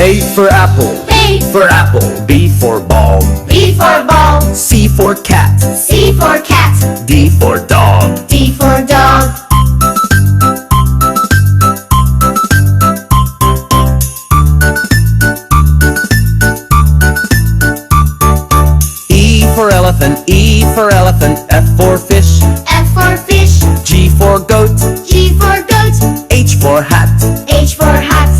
A for apple. A For apple. B for ball. B for ball. C for cat. C for cat. D for dog. D for dog. E for elephant. E for elephant. F for fish. F for fish. G for goat. G for goat. H for hat. H for hat.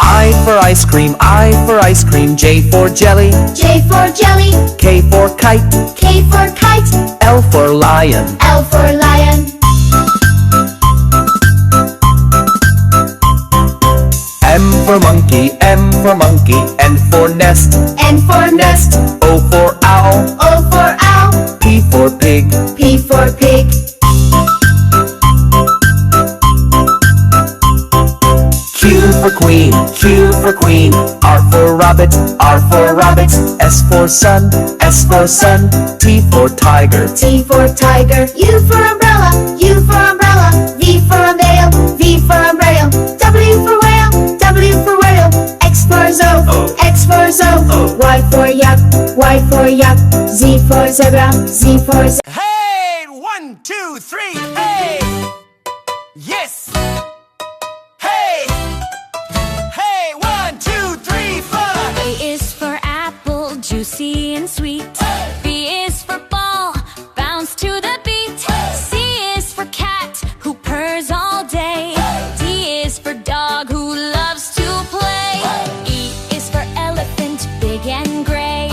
I for ice cream. I for ice cream. J for jelly. J for jelly. K for kite. K for kite. L for lion. L for lion. M for monkey. M for monkey. N for nest. N for nest. O for owl. O for owl. P for pig. P for pig. Q for queen. Q for queen. R for rabbit. R for rabbit. S for sun. S for sun. T for tiger. T for tiger. U for umbrella. U for umbrella. V for veil. V for umbrella. W for whale. W for whale. X for zo. X for zo. Y for yak. Y for yak. Z for zebra. Z for zebra. Hey, 1, 2, 3, hey! Yes! Hey! Hey, 1, 2, 3, 4! A is for apple, juicy and sweet. B is for ball, bounce to the beat. C is for cat, who purrs all day. D is for dog, who loves to play. E is for elephant, big and gray.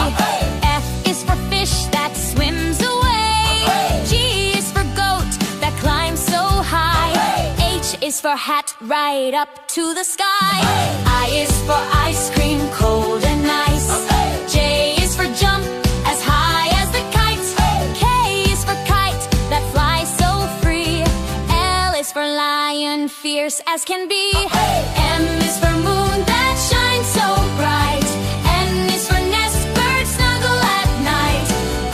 F is for fish that swims away. G is for goat that climbs so high. H is for hat, right up to the sky. I is for ice cream, cold and nice. J is for jump, as high as the kite. K is for kite that flies so free. L is for lion, fierce as can be. M is for moon that shines so bright. N is for nest, birds snuggle at night.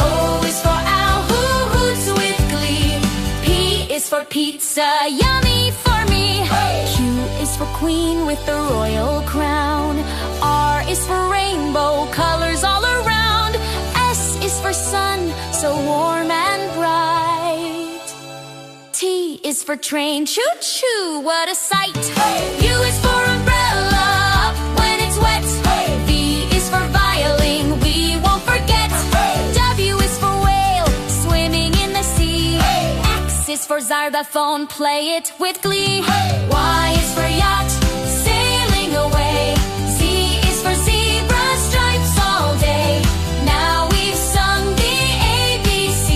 O is for owl, who hoots with glee. P is for pizza, yummy for me. Q is for queen with the royal crown. R is for rainbow, colors all around. S is for sun, so warm and bright. T is for train, choo-choo, what a sight. U is for umbrella, up when it's wet. V is for violin, we won't forget. W is for whale, swimming in the sea. X is for xylophone, play it with glee. Y is for yacht, sailing away. Z is for zebra, stripes all day. Now we've sung the ABC.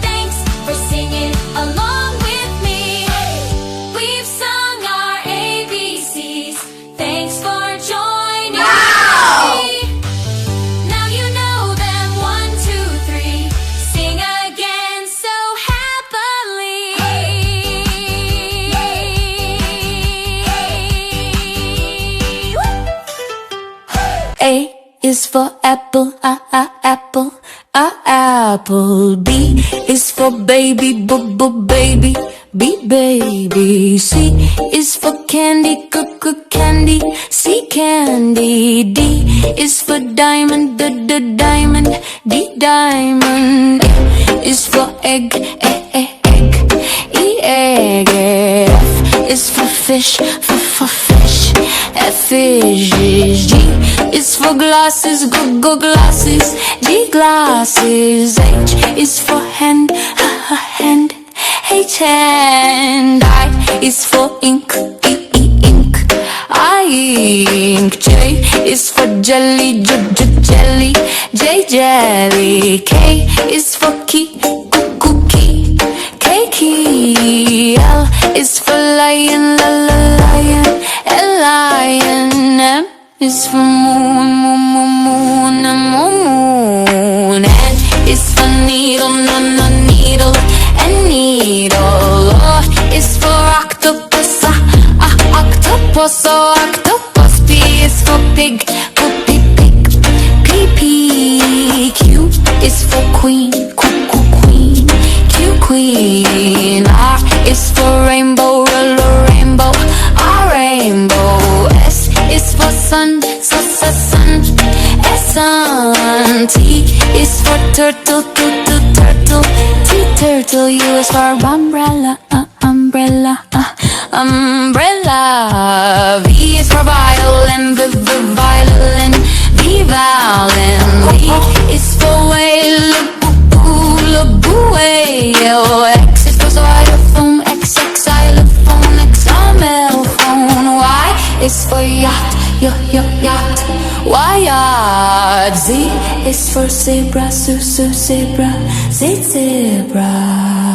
Thanks for singing along with me. We've sung our ABCs. Thanks for joining me. Now you know them, 1, 2, 3. Sing again so happily. A is for apple, apple, apple. B is for baby, baby, baby. C is for candy, candy, C candy. D is for diamond, diamond, D diamond. E is for egg, egg, E egg. F is for fish, for fish, fishes. G is for glasses, glasses, G glasses. H is for hand, hand, H hand. I is for ink, ink, I ink. J is for jelly, jelly, J jelly. K is for key, key, K key. L is for lion, lion, L lion. M is for moon, moon, moon. N is for needle, needle, and needle. O is for octopus, octopus, octopus. P is for pig, pig, pig. P, Q is for queen, sun, sun. S-sun. T is for turtle, turtle. T-turtle. U is for umbrella, umbrella. V is for violin, violin. V violin. V is for whale, whale. X is for xylophone, xylophone, xylophone. Y is for yacht, yacht. Yacht. Z is for zebra, zebra, zebra.